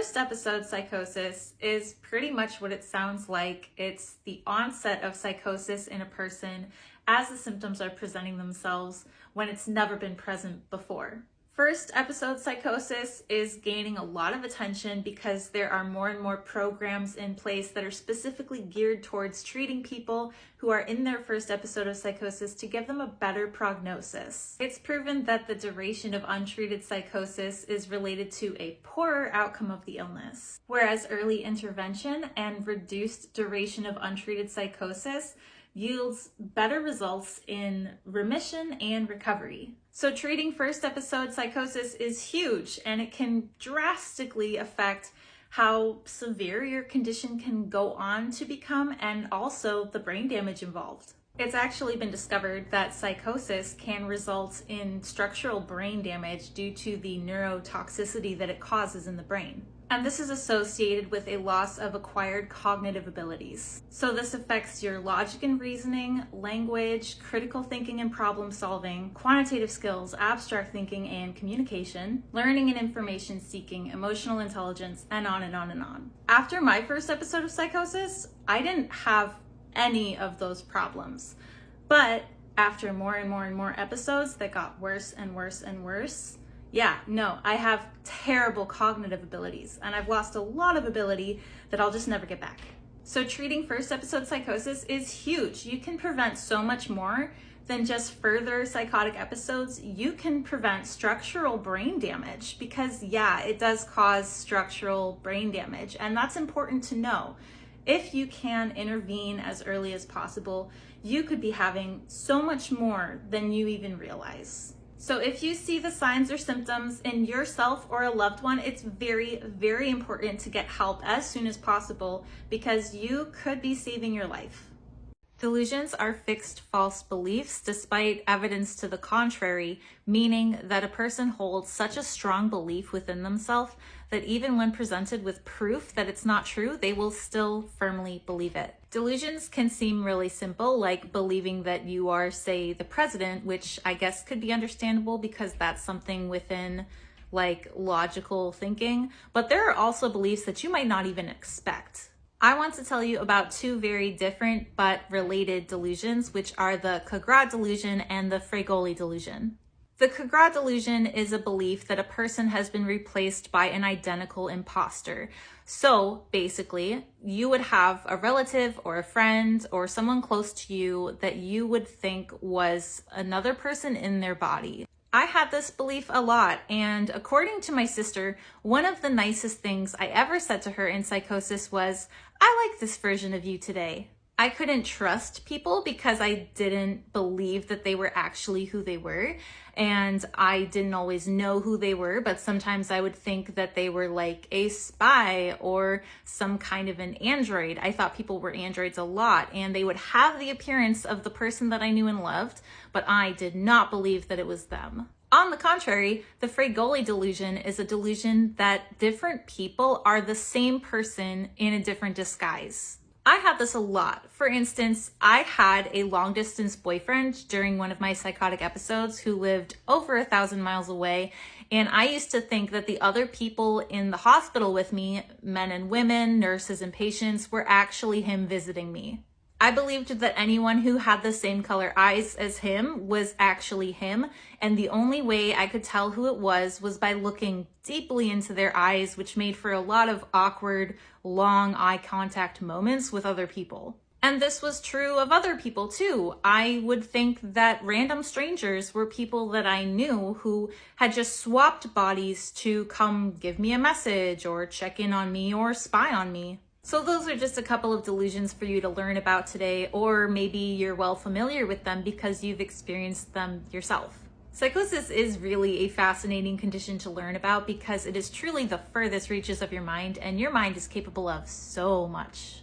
first episode, Psychosis, is pretty much what it sounds like. It's the onset of psychosis in a person as the symptoms are presenting themselves when it's never been present before. First episode Psychosis is gaining a lot of attention because there are more and more programs in place that are specifically geared towards treating people who are in their first episode of psychosis to give them a better prognosis. It's proven that the duration of untreated psychosis is related to a poorer outcome of the illness, whereas early intervention and reduced duration of untreated psychosis yields better results in remission and recovery. So treating first episode psychosis is huge, and it can drastically affect how severe your condition can go on to become, and also the brain damage involved. It's actually been discovered that psychosis can result in structural brain damage due to the neurotoxicity that it causes in the brain. And this is associated with a loss of acquired cognitive abilities. So this affects your logic and reasoning, language, critical thinking and problem solving, quantitative skills, abstract thinking and communication, learning and information seeking, emotional intelligence, and on and on and on. After my first episode of psychosis, I didn't have any of those problems. But after more and more episodes that got worse and worse and worse, I have terrible cognitive abilities, and I've lost a lot of ability that I'll just never get back. So treating first episode psychosis is huge. You can prevent so much more than just further psychotic episodes. You can prevent structural brain damage because it does cause structural brain damage, and that's important to know. If you can intervene as early as possible, you could be having so much more than you even realize. So if you see the signs or symptoms in yourself or a loved one, it's very, very important to get help as soon as possible because you could be saving your life. Delusions are fixed false beliefs despite evidence to the contrary, meaning that a person holds such a strong belief within themselves that even when presented with proof that it's not true, they will still firmly believe it. Delusions can seem really simple, like believing that you are, say, the president, which I guess could be understandable because that's something within like logical thinking, but there are also beliefs that you might not even expect. I want to tell you about two very different but related delusions, which are the Cagrat delusion and the Fregoli delusion. The Cagrat delusion is a belief that a person has been replaced by an identical imposter. So basically, you would have a relative or a friend or someone close to you that you would think was another person in their body. I had this belief a lot, and according to my sister, one of the nicest things I ever said to her in psychosis was, "I like this version of you today." I couldn't trust people because I didn't believe that they were actually who they were, and I didn't always know who they were, but sometimes I would think that they were like a spy or some kind of an android. I thought people were androids a lot, and they would have the appearance of the person that I knew and loved, but I did not believe that it was them. On the contrary, the Fregoli delusion is a delusion that different people are the same person in a different disguise. I had this a lot. For instance, I had a long distance boyfriend during one of my psychotic episodes who lived over 1,000 miles away. And I used to think that the other people in the hospital with me, men and women, nurses and patients, were actually him visiting me. I believed that anyone who had the same color eyes as him was actually him, and the only way I could tell who it was by looking deeply into their eyes, which made for a lot of awkward, long eye contact moments with other people. And this was true of other people too. I would think that random strangers were people that I knew who had just swapped bodies to come give me a message or check in on me or spy on me. So those are just a couple of delusions for you to learn about today, or maybe you're well familiar with them because you've experienced them yourself. Psychosis is really a fascinating condition to learn about because it is truly the furthest reaches of your mind, and your mind is capable of so much.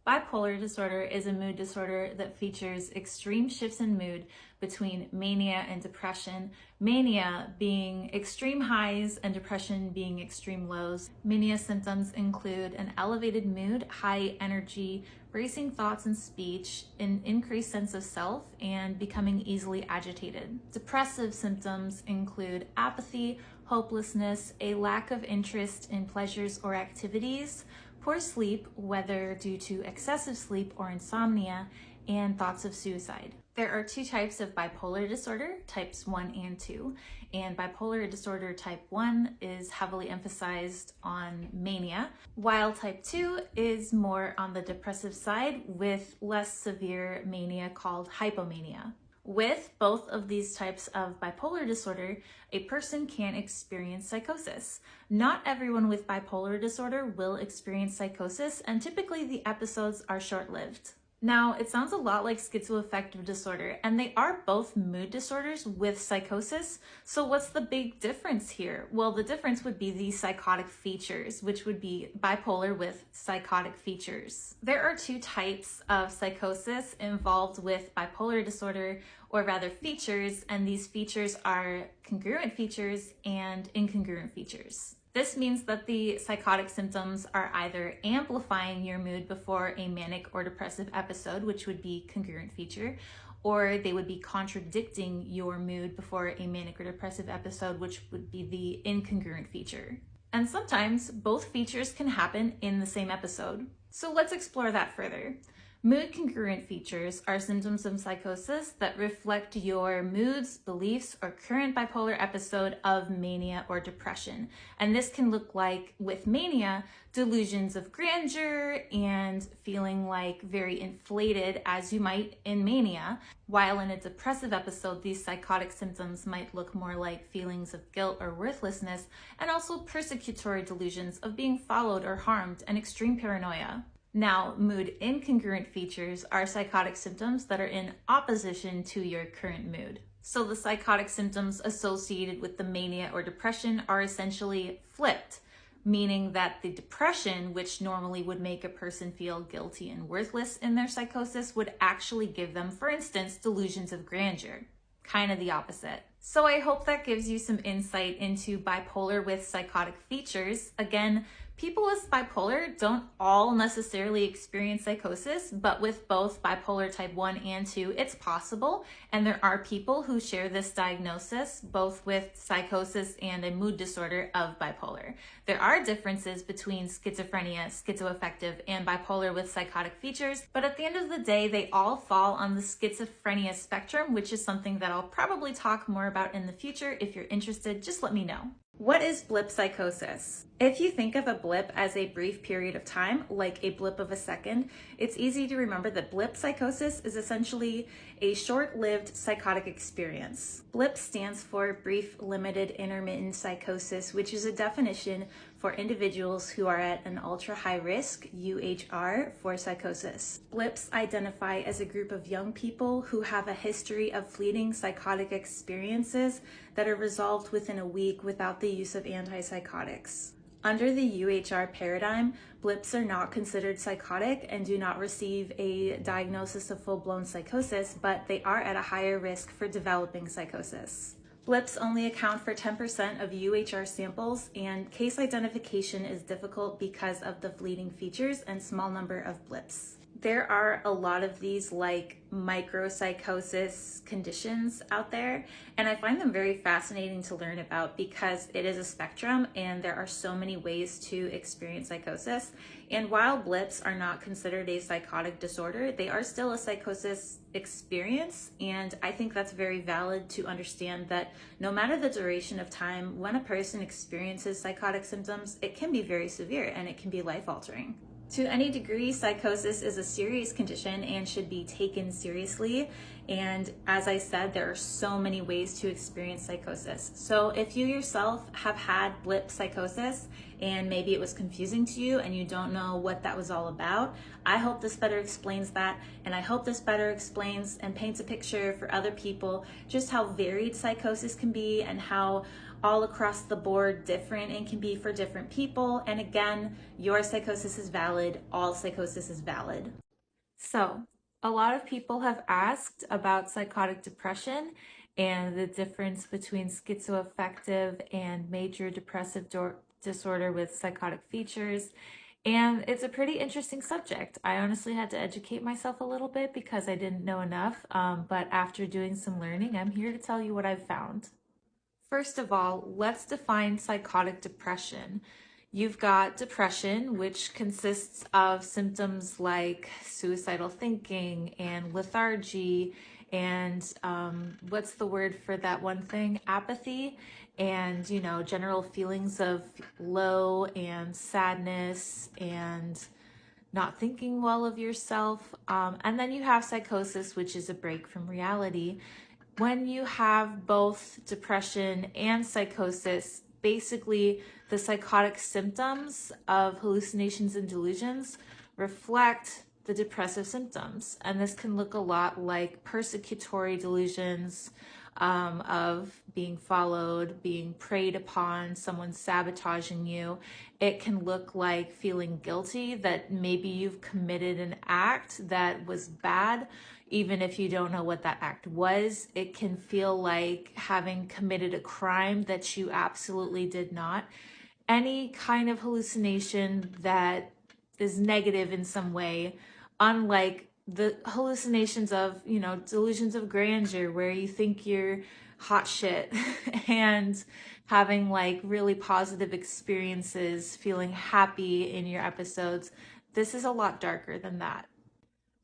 Bipolar disorder is a mood disorder that features extreme shifts in mood between mania and depression, mania being extreme highs and depression being extreme lows. Mania symptoms include an elevated mood, high energy, racing thoughts and speech, an increased sense of self, and becoming easily agitated. Depressive symptoms include apathy, hopelessness, a lack of interest in pleasures or activities, poor sleep, whether due to excessive sleep or insomnia, and thoughts of suicide. There are two types of bipolar disorder, types 1 and 2, and bipolar disorder type 1 is heavily emphasized on mania, while type 2 is more on the depressive side with less severe mania called hypomania. With both of these types of bipolar disorder, a person can experience psychosis. Not everyone with bipolar disorder will experience psychosis, and typically the episodes are short-lived. Now, it sounds a lot like schizoaffective disorder, and they are both mood disorders with psychosis. So what's the big difference here? Well, the difference would be the psychotic features, which would be bipolar with psychotic features. There are two types of psychosis involved with bipolar disorder, or rather features, and these features are congruent features and incongruent features. This means that the psychotic symptoms are either amplifying your mood before a manic or depressive episode, which would be congruent feature, or they would be contradicting your mood before a manic or depressive episode, which would be the incongruent feature. And sometimes both features can happen in the same episode. So let's explore that further. Mood congruent features are symptoms of psychosis that reflect your moods, beliefs, or current bipolar episode of mania or depression. And this can look like, with mania, delusions of grandeur and feeling like very inflated as you might in mania, while in a depressive episode, these psychotic symptoms might look more like feelings of guilt or worthlessness, and also persecutory delusions of being followed or harmed and extreme paranoia. Now, mood incongruent features are psychotic symptoms that are in opposition to your current mood. So the psychotic symptoms associated with the mania or depression are essentially flipped, meaning that the depression, which normally would make a person feel guilty and worthless in their psychosis, would actually give them, for instance, delusions of grandeur. Kind of the opposite. So I hope that gives you some insight into bipolar with psychotic features. Again, people with bipolar don't all necessarily experience psychosis, but with both bipolar type 1 and 2, it's possible. And there are people who share this diagnosis, both with psychosis and a mood disorder of bipolar. There are differences between schizophrenia, schizoaffective, and bipolar with psychotic features, but at the end of the day, they all fall on the schizophrenia spectrum, which is something that I'll probably talk more about in the future. If you're interested, just let me know. What is blip psychosis? If you think of a blip as a brief period of time, like a blip of a second, it's easy to remember that blip psychosis is essentially a short-lived psychotic experience. Blip stands for brief limited intermittent psychosis, which is a definition for individuals who are at an ultra-high risk, UHR, for psychosis. Blips identify as a group of young people who have a history of fleeting psychotic experiences that are resolved within a week without the use of antipsychotics. Under the UHR paradigm, blips are not considered psychotic and do not receive a diagnosis of full-blown psychosis, but they are at a higher risk for developing psychosis. Blips only account for 10% of UHR samples, and case identification is difficult because of the fleeting features and small number of blips. There are a lot of these like micropsychosis conditions out there, and I find them very fascinating to learn about because it is a spectrum and there are so many ways to experience psychosis. And while blips are not considered a psychotic disorder, they are still a psychosis experience, and I think that's very valid to understand that no matter the duration of time, when a person experiences psychotic symptoms, it can be very severe and it can be life-altering. To any degree, psychosis is a serious condition and should be taken seriously. And as I said, there are so many ways to experience psychosis. So if you yourself have had blip psychosis and maybe it was confusing to you and you don't know what that was all about, I hope this better explains that. And I hope this better explains and paints a picture for other people just how varied psychosis can be and how all across the board different it can be for different people. And again, your psychosis is valid, all psychosis is valid. So, a lot of people have asked about psychotic depression and the difference between schizoaffective and major depressive disorder with psychotic features. And it's a pretty interesting subject. I honestly had to educate myself a little bit because I didn't know enough, but after doing some learning, I'm here to tell you what I've found. First of all, let's define psychotic depression. You've got depression, which consists of symptoms like suicidal thinking and lethargy and what's the word for that one thing? Apathy, and, you know, general feelings of low and sadness and not thinking well of yourself. And then you have psychosis, which is a break from reality. When you have both depression and psychosis, basically the psychotic symptoms of hallucinations and delusions reflect the depressive symptoms. And this can look a lot like persecutory delusions, of being followed, being preyed upon, someone sabotaging you. It can look like feeling guilty that maybe you've committed an act that was bad, even if you don't know what that act was. It can feel like having committed a crime that you absolutely did not. Any kind of hallucination that is negative in some way, unlike the hallucinations of, you know, delusions of grandeur, where you think you're hot shit and having like really positive experiences, feeling happy in your episodes. This is a lot darker than that.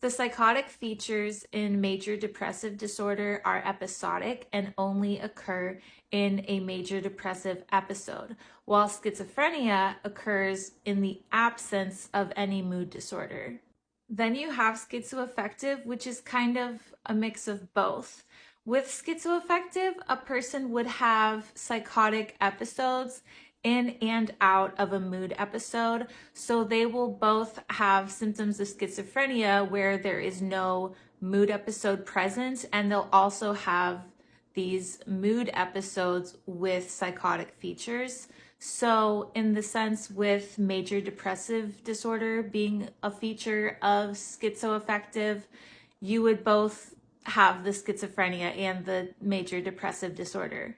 The psychotic features in major depressive disorder are episodic and only occur in a major depressive episode, while schizophrenia occurs in the absence of any mood disorder. Then you have schizoaffective, which is kind of a mix of both. With schizoaffective, a person would have psychotic episodes in and out of a mood episode. So they will both have symptoms of schizophrenia where there is no mood episode present, and they'll also have these mood episodes with psychotic features. So in the sense with major depressive disorder being a feature of schizoaffective, you would both have the schizophrenia and the major depressive disorder.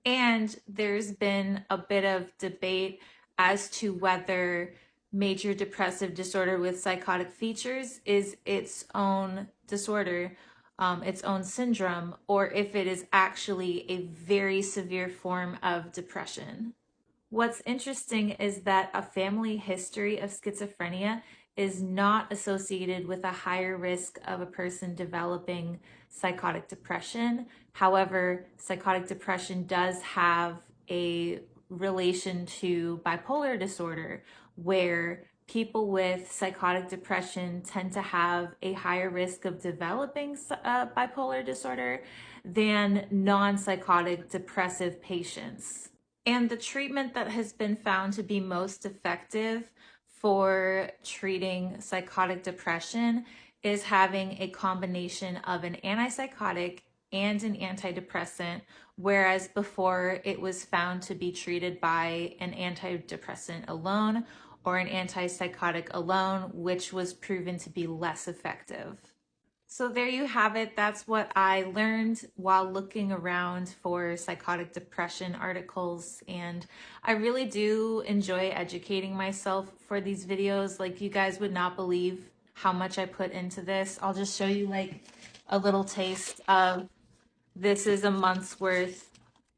And there's been a bit of debate as to whether major depressive disorder with psychotic features is its own disorder, its own syndrome, or if it is actually a very severe form of depression. What's interesting is that a family history of schizophrenia is not associated with a higher risk of a person developing psychotic depression. However, psychotic depression does have a relation to bipolar disorder, where people with psychotic depression tend to have a higher risk of developing bipolar disorder than non-psychotic depressive patients. And the treatment that has been found to be most effective for treating psychotic depression is having a combination of an antipsychotic and an antidepressant, whereas before it was found to be treated by an antidepressant alone or an antipsychotic alone, which was proven to be less effective. So there you have it. That's what I learned while looking around for psychotic depression articles. And I really do enjoy educating myself for these videos. Like, you guys would not believe how much I put into this. I'll just show you like a little taste of, this is a month's worth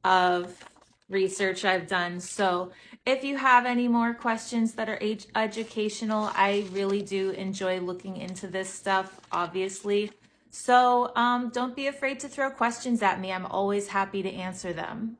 of research I've done. So if you have any more questions that are educational, I really do enjoy looking into this stuff, obviously. So don't be afraid to throw questions at me. I'm always happy to answer them.